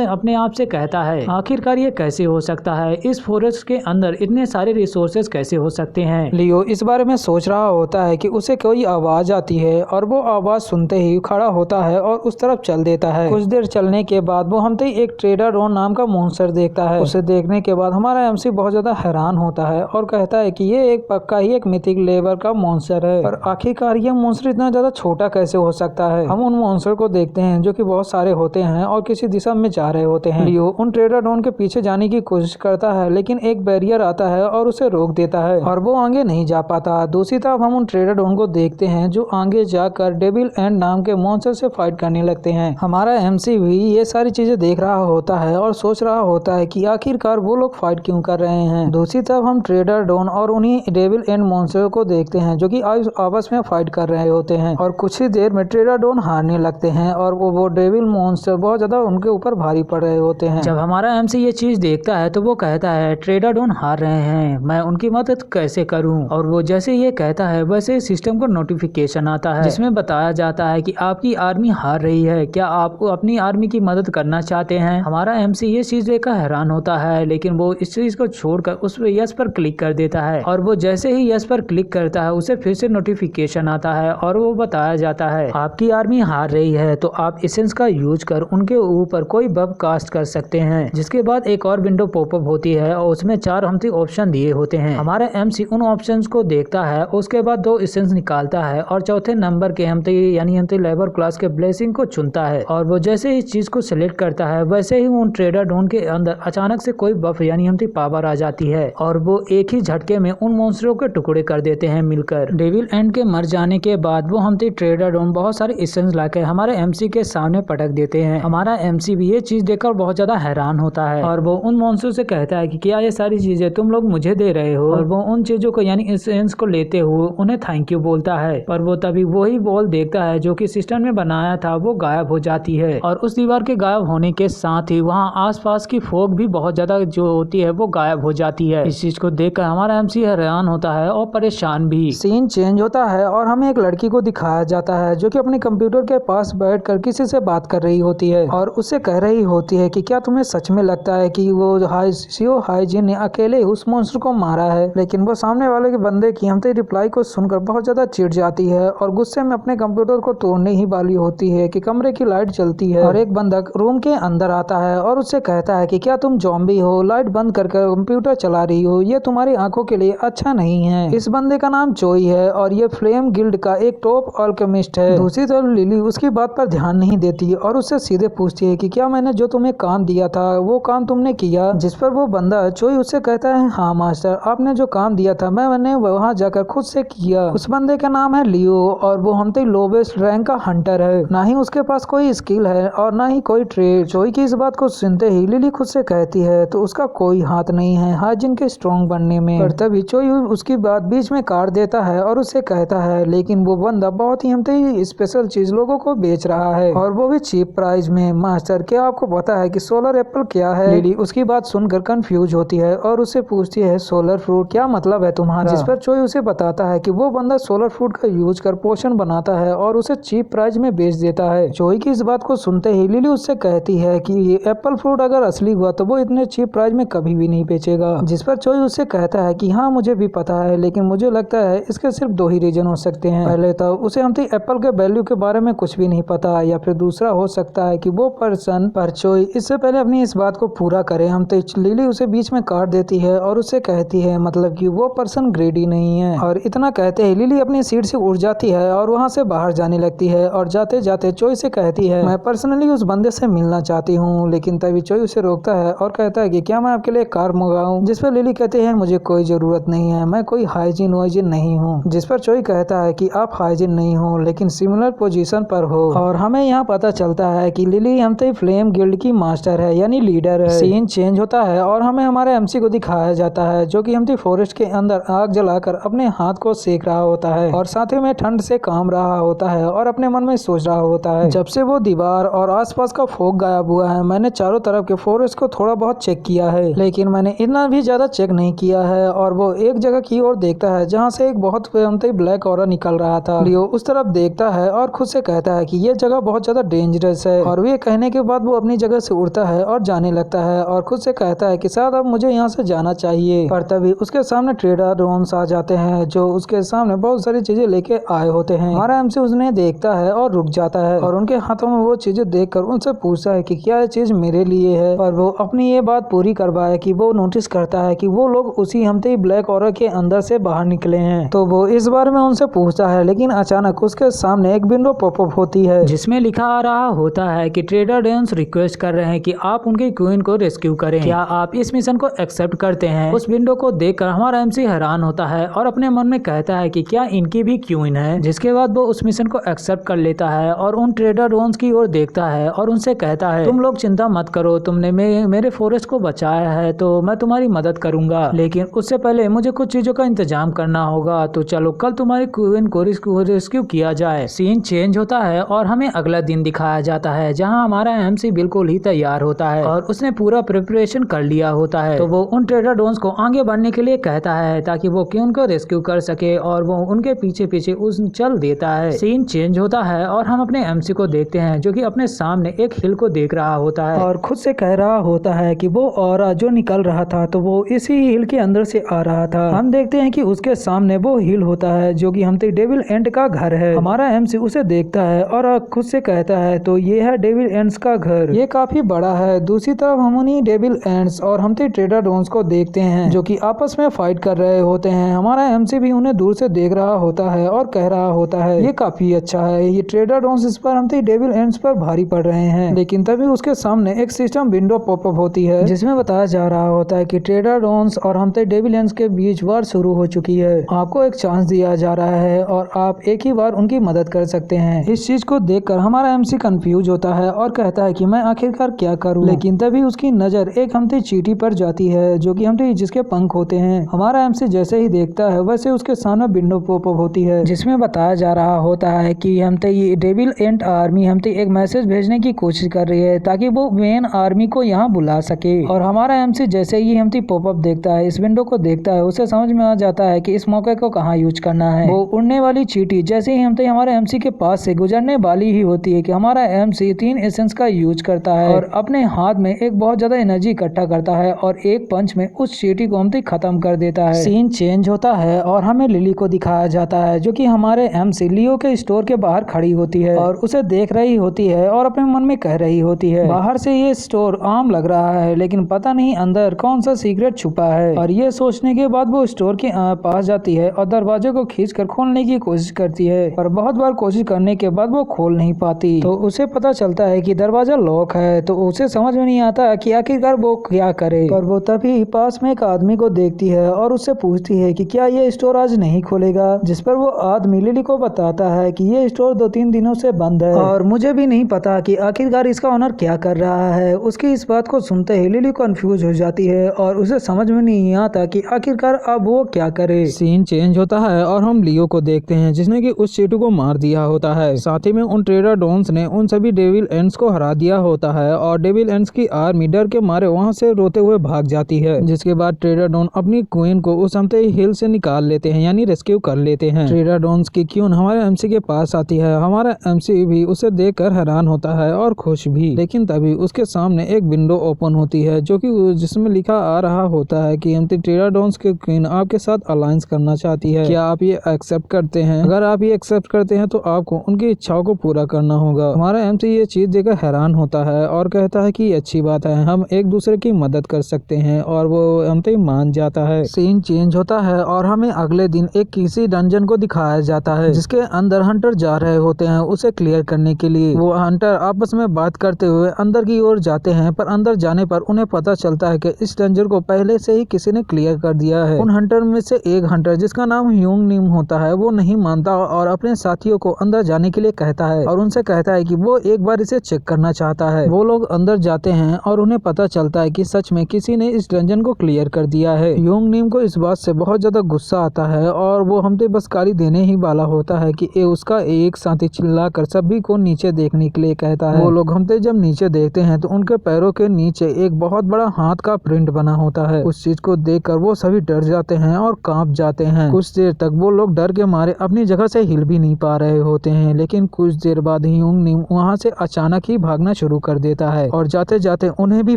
अपने आप से कहता है आखिरकार ये कैसे हो सकता है, इस फॉरेस्ट के अंदर इतने सारे रिसोर्सेज कैसे हो सकते हैं। लियो इस बारे में सोच रहा होता है कि उसे कोई आवाज आती है और वो आवाज सुनते ही खड़ा होता है और उस तरफ चल देता है। कुछ देर चलने के बाद वो हमते एक ट्रेडाडोन नाम का मॉन्स्टर देखता है। उसे देखने के बाद हमारा एमसी बहुत ज्यादा हैरान होता है और कहता है कि ये एक पक्का ही एक मिथिक लेवल का मॉन्स्टर है, पर आखिरकार ये मॉन्स्टर इतना ज्यादा छोटा कैसे हो सकता है। हम उन मॉन्स्टर को देखते हैं जो कि बहुत सारे होते हैं और किसी दिशा में जा रहे होते हैं। लियो उन ट्रेडाडोन के पीछे जाने की कोशिश करता है लेकिन एक बैरियर आता जाता है और उसे रोक देता है और वो आगे नहीं जा पाता। दूसरी तरफ हम उन ट्रेडाडोन को देखते हैं जो आगे जाकर डेविल एंड नाम के मॉन्स्टर से फाइट करने लगते हैं। हमारा एमसी भी ये सारी चीजें देख रहा होता है और सोच रहा होता है कि आखिरकार वो लोग फाइट क्यों कर रहे हैं। दूसरी तरफ हम ट्रेडाडोन और उन्हीं डेविल एंड मॉन्स्टर को देखते हैं जो कि आपस में फाइट कर रहे होते हैं और कुछ ही देर में ट्रेडाडोन हारने लगते हैं और वो डेविल मॉन्स्टर बहुत ज्यादा उनके ऊपर भारी पड़ रहे होते हैं। जब हमारा एमसी ये चीज देखता है तो वो कहता है ट्रेडाडोन हार रहे हैं, मैं उनकी मदद कैसे करूं। और वो जैसे ये कहता है वैसे सिस्टम को नोटिफिकेशन आता है जिसमें बताया जाता है कि आपकी आर्मी हार रही है, क्या आप अपनी आर्मी की मदद करना चाहते हैं। हमारा एमसी ये चीज देखकर हैरान होता है लेकिन वो इस चीज को छोड़कर उस पर यस पर क्लिक कर देता है और वो जैसे ही यस पर क्लिक करता है उसे फिर से नोटिफिकेशन आता है और वो बताया जाता है आपकी आर्मी हार रही है तो आप एसेंस का यूज कर उनके ऊपर कोई बफ कास्ट कर सकते हैं। जिसके बाद एक और विंडो पॉपअप होती है और उसमें 4 हमसे ऑप्शन दिए होते हैं। हमारा एमसी उन ऑप्शंस को देखता है, उसके बाद 2 एसेंस निकालता है और चौथे नंबर के हमते यानी हमते लेबर क्लास के ब्लेसिंग को चुनता है और वो जैसे ही चीज को सिलेक्ट करता है वैसे ही उन ट्रेडाडोन के अंदर अचानक से कोई बफ यानी हमती पावर आ जाती है और वो एक ही झटके में उन मॉन्स्टरों के टुकड़े कर देते हैं मिलकर। डेविल एंड के मर जाने के बाद वो हमती ट्रेडाडोन बहुत सारे एसेंस लाके हमारे एमसी के सामने पटक देते हैं। हमारा एमसी भी ये चीज देखकर बहुत ज्यादा हैरान होता है और वो उन मॉन्स्टर से कहता है कि क्या ये सारी चीजें तुम लोग मुझे दे रहे हो, और वो उन चीजों को यानी एसेंस को लेते हुए उन्हें थैंक यू बोलता है। पर वो तभी वही बॉल देखता है जो कि सिस्टम में बनाया था वो गायब हो जाती है और उस दीवार के गायब होने के साथ ही वहाँ आसपास की फोग भी बहुत ज्यादा जो होती है वो गायब हो जाती है। इस चीज को देखकर हमारा एमसी हैरान होता है और परेशान भी। सीन चेंज होता है और हमें एक लड़की को दिखाया जाता है जो कि अपने कंप्यूटर के पास बैठकर किसी से बात कर रही होती है और उससे कह रही होती है कि क्या तुम्हें सच में लगता है कि वो सीओ हाइजिन ने अकेले उस मॉन्स्टर को मारा है। लेकिन वो सामने वाले के बंदे की हमते रिप्लाई को सुनकर बहुत ज्यादा चिढ़ जाती है और गुस्से में अपने कंप्यूटर को तोड़ने ही वाली होती है कि कमरे की लाइट जलती है और एक बंदा रूम के अंदर आता है और उससे कहता है कि क्या तुम ज़ॉम्बी हो, लाइट बंद करके कंप्यूटर चला रही हो, ये तुम्हारी आंखों के लिए अच्छा नहीं है। इस बंदे का नाम चोई है और ये फ्लेम गिल्ड का एक टॉप अल्केमिस्ट है। दूसरी तरफ लिली उसकी बात पर ध्यान नहीं देती और उससे सीधे पूछती है कि क्या मैंने जो तुम्हें काम दिया था वो काम तुमने किया। जिस पर वो बंदा चोई उससे कहता है हाँ मास्टर, आपने जो काम दिया था मैंने वहाँ जाकर खुद से किया। उस बंदे का नाम है लियो और वो हमसे लोवेस्ट रैंक का हंटर है, ना ही उसके पास कोई स्किल है और ना ही कोई ट्रेड। चोई की इस बात को सुनते ही लिली खुद से कहती है तो उसका कोई हाथ नहीं है हाइजिन के स्ट्रॉन्ग बनने में। पर तभी चोई उसकी बात बीच में काट देता है और उससे कहता है लेकिन वो बंदा बहुत ही हमसे स्पेशल चीज लोगों को बेच रहा है और वो भी चीप प्राइस में। मास्टर क्या आपको पता है कि सोलर एप्पल क्या है? लिली उसकी बात सुनकर कंफ्यूज होती है और उससे पूछती है सोलर फ्रूट क्या मतलब है तुम्हारा? जिस पर चोई उसे बताता है कि वो बंदा सोलर फ्रूट का यूज कर पोशन बनाता है और उसे चीप प्राइस में बेच देता है। चोई की इस बात को सुनते ही लिली उससे कहती है कि ये एप्पल फ्रूट अगर असली हुआ तो वो इतने चीप प्राइस में कभी भी नहीं बेचेगा। जिस पर चोई उससे कहता है कि हाँ मुझे भी पता है लेकिन मुझे लगता है इसके सिर्फ 2 ही रीजन हो सकते हैं। पहले तो उसे हमसे एप्पल के वैल्यू के बारे में कुछ भी नहीं पता या फिर दूसरा हो सकता है कि वो पर्सन पर चोई इससे पहले अपनी इस बात को पूरा करे हमसे लिली उसे बीच में काट देती है और उससे कहती है मतलब कि वो पर्सन ग्रेडी नहीं है। और इतना कहते ही लिली अपनी सीट से उठ जाती है और वहाँ से बाहर जाने लगती है और जाते जाते चोई से कहती है मैं पर्सनली उस बंदे से मिलना चाहती हूँ। लेकिन तभी चोई उसे रोकता है और कहता है कि क्या मैं आपके लिए कार मंगाऊं? जिस पर लिली कहती है मुझे कोई जरूरत नहीं है, मैं कोई हाइजीन वाइजीन नहीं हूँ। जिस पर चोई कहता है कि आप हाइजीन नहीं हो लेकिन सिमिलर पोजीशन पर हो। और हमें यहाँ पता चलता है कि लिली हमसे फ्लेम गिल्ड की मास्टर है यानी लीडर है। सीन चेंज होता है और हमें हमारे एमसी को दिखाया जाता है जो कि हमसे फॉरेस्ट के अंदर आग जलाकर अपने हाथ को सेक रहा होता है और साथ ही में ठंड से काम रहा होता है और अपने मन में सोच रहा होता है जब से वो दीवार और आसपास का फोग गायब हुआ है मैंने चारों तरफ के फॉरेस्ट को थोड़ा बहुत चेक किया है लेकिन मैंने इतना भी ज्यादा चेक नहीं किया है। और वो एक जगह की ओर देखता है जहाँ से एक बहुत ब्लैक ऑरा निकल रहा था। लियो उस तरफ देखता है और खुद से कहता है कि ये जगह बहुत ज्यादा डेंजरस है और ये कहने के बाद वो अपनी जगह से उड़ता है और जाने लगता है और खुद से कहता है कि शायद अब मुझे यहाँ से जाना चाहिए। पर तभी उसके सामने ट्रेडाडोन्स आ जाते हैं जो उसके सामने बहुत सारी चीजें लेके आए होते हैं। हमारा एमसी उन्हें देखता है और रुक जाता है और उनके हाथों में वो चीजें देखकर उनसे पूछता है कि क्या ये चीज मेरे लिए है। और वो अपनी ये बात पूरी करवाए कि वो नोटिस करता है कि वो लोग उसी हमते ब्लैक ऑरा के अंदर से बाहर निकले हैं। तो वो इस बारे में उनसे पूछता है लेकिन अचानक उसके सामने एक विंडो पॉपअप होती है जिसमें लिखा आ रहा होता है कि ट्रेडाडोन्स रिक्वेस्ट कर रहे हैं कि आप उनके क्वीन को रेस्क्यू करें, क्या आप इस मिशन को एक्सेप्ट करते करते हैं। उस विंडो को देखकर हमारा एमसी हैरान होता है और अपने मन में कहता है कि क्या इनकी भी क्वीन है। जिसके बाद वो उस मिशन को एक्सेप्ट कर लेता है और उन ट्रेडर ड्रोन्स की ओर देखता है और उनसे कहता है, तुम लोग चिंता मत करो, तुमने मेरे फॉरेस्ट को बचाया है तो मैं तुम्हारी मदद करूंगा, लेकिन उससे पहले मुझे कुछ चीजों का इंतजाम करना होगा। तो चलो कल तुम्हारी क्वीन को रेस्क्यू किया जाए। सीन चेंज होता है और हमें अगला दिन दिखाया जाता है जहाँ हमारा एमसी बिल्कुल ही तैयार होता है और उसने पूरा प्रिपरेशन कर लिया होता है। तो वो उन ट्रेडर ड्रोन्स को आगे बढ़ने के लिए कहता है ताकि वो क्वीन को रेस्क्यू कर सके और वो उनके पीछे पीछे चल देता है। सीन चेंज होता है और हम अपने एमसी को देखते हैं जो कि अपने सामने एक हिल को देख रहा होता है और खुद से कह रहा होता है कि वो ऑरा जो निकल रहा था तो वो इसी हिल के अंदर से आ रहा था। हम देखते हैं कि उसके सामने वो हिल होता है जो कि हमते डेविल एंड का घर है। हमारा एमसी उसे देखता है और खुद से कहता है तो ये है डेविल एंड्स का घर, ये काफी बड़ा है। दूसरी तरफ हम उन्हीं डेविल एंड्स और हमते ट्रेडर ड्रोन्स को देखते हैं जो कि आपस में फाइट कर रहे होते हैं। हमारा एमसी भी उन्हें दूर से देख रहा होता है और कह रहा होता है ये काफी अच्छा है, ये ट्रेडर ड्रोन्स इस पर हमते डेविल एंड्स पर भारी पड़ रहे हैं। लेकिन तभी उसके सामने एक सिस्टम विंडो पॉपअप होती है जिसमें बताया जा रहा होता है कि ट्रेडर ड्रोन्स और हमते डेविल एंड्स के बीच वार शुरू हो चुकी है। आपको एक चांस दिया जा रहा है और आप एक ही बार उनकी मदद कर सकते हैं। इस चीज को देखकर हमारा एमसी कंफ्यूज होता है और कहता है कि मैं आखिरकार क्या करूं। लेकिन तभी उसकी नजर एक हमते चींटी पर जाती है जो कि हमते जिसके पंख होते हैं। हमारा एमसी जैसे ही देखता है वैसे उसके सामने विंडो पॉपअप होती है जिसमें बताया जा रहा होता है कि हमते ये डेविल एंड आर्मी हमते एक मैसेज भेजने की कोशिश कर रही है ताकि वो मेन आर्मी को यहाँ बुला सके। और हमारा एमसी जैसे ही हमते पॉपअप देखता है, इस विंडो को देखता है, उसे समझ में आ जाता है कि इस मौके को कहाँ यूज करना है। वो उड़ने वाली चींटी जैसे ही हमते हमारे एमसी के पास से गुजरने वाली ही होती है कि हमारा एमसी 3 एसेंस का यूज करता है और अपने हाथ में एक बहुत ज्यादा एनर्जी इकट्ठा करता है और एक पंच में उस चींटी को हमते खत्म कर देता है। सीन चेंज होता है और हमें लिली को दिखाया जाता है जो कि हमारे एमसी लियो के स्टोर के बाहर खड़ी होती है और उसे देख रही होती है और अपने मन में कह रही होती है, बाहर से ये स्टोर आम लग रहा है लेकिन पता नहीं अंदर कौन सा सीक्रेट छुपा है। और ये सोचने के बाद वो स्टोर के पास जाती है और दरवाजे को खींचकर खोलने की कोशिश करती है पर बहुत बार कोशिश करने के बाद वो खोल नहीं पाती। तो उसे पता चलता है कि दरवाजा लॉक है तो उसे समझ में नहीं आता कि आखिरकार वो क्या करे। पर वो तभी पास में एक आदमी को देखती है और उससे पूछती है कि क्या ये स्टोर आज नहीं खोलेगा, जिस पर वो आदमी लिली को बताता है कि ये स्टोर 2-3 दिनों से बंद है और मुझे भी नहीं पता कि आखिरकार इसका ओनर क्या कर रहा है। उसकी इस बात को सुनते ही लिली कंफ्यूज हो जाती है और उसे समझ में नहीं आता कि आखिरकार अब वो क्या करे। सीन चेंज होता है और हम लियो को देखते हैं जिसने कि उस चींटी को मार दिया होता है। साथ ही में उन ट्रेडर ड्रोन्स ने उन सभी डेविल एंड्स को हरा दिया होता है और डेविल एंड्स की आर्मी डर के मारे वहां से रोते हुए भाग जाती है। जिसके बाद ट्रेडर ड्रोन अपनी क्वीन को उस हमते हिल से निकाल लेते हैं यानी रेस्क्यू कर लेते हैं। ट्रेडर ड्रोन्स की क्वीन हमारे एमसी के पास आती है। हमारा एमसी भी उसे देखकर हैरान होता है और खुश भी। लेकिन तभी उसके सामने एक विंडो ओपन होती है जो कि जिसमें लिखा आ रहा होता है कि हमते ट्रेडर ड्रोन्स की क्वीन आपके साथ अलायंस करना चाहती है, क्या आप ये एक्सेप्ट करते हैं? अगर आप ये एक्सेप्ट करते हैं तो आपको उनकी इच्छाओं को पूरा करना होगा। हमारा एमसी ये चीज देखकर हैरान होता है और कहता है कि अच्छी बात है, हम एक दूसरे की मदद कर सकते हैं और वो हमसे मान जाता है। सीन चेंज होता है और हमें अगले दिन एक किसी डंजन को दिखाया जाता है जिसके अंदर हंटर जा रहे होते हैं उसे क्लियर करने के लिए। वो हंटर आपस में बात करते हुए अंदर की ओर जाते हैं पर अंदर जाने पर उन्हें पता चलता है कि इस डंजन को पहले से ही किसी ने क्लियर कर दिया है। उन हंटर में से एक हंटर जिसका नाम ह्यूंग निम होता है वो नहीं मानता और अपने साथियों को अंदर जाने के लिए कहता है और उनसे कहता है कि वो एक बार इसे चेक करना चाहता है। वो लोग अंदर जाते हैं और उन्हें पता चलता है कि सच में किसी ने इस डंजन को क्लियर कर दिया है। ह्यूंग निम को इस बात से बहुत ज्यादा गुस्सा आता है और वो हमसे बस गाली देने ही वाला होता है कि उसका एक साथी चिल्लाकर सभी को नीचे देखने के लिए कहता है। वो लोग हमसे जब नीचे देखते हैं तो उनके पैरों के नीचे एक बहुत बड़ा हाथ का प्रिंट बना होता है। उस चीज को देखकर वो सभी डर जाते हैं और कांप जाते हैं। कुछ देर तक वो लोग डर के मारे अपनी जगह से हिल भी नहीं पा रहे होते हैं लेकिन कुछ देर बाद ह्यूंग निम वहाँ से अचानक ही भागना शुरू कर देता है और जाते जाते उन्हें भी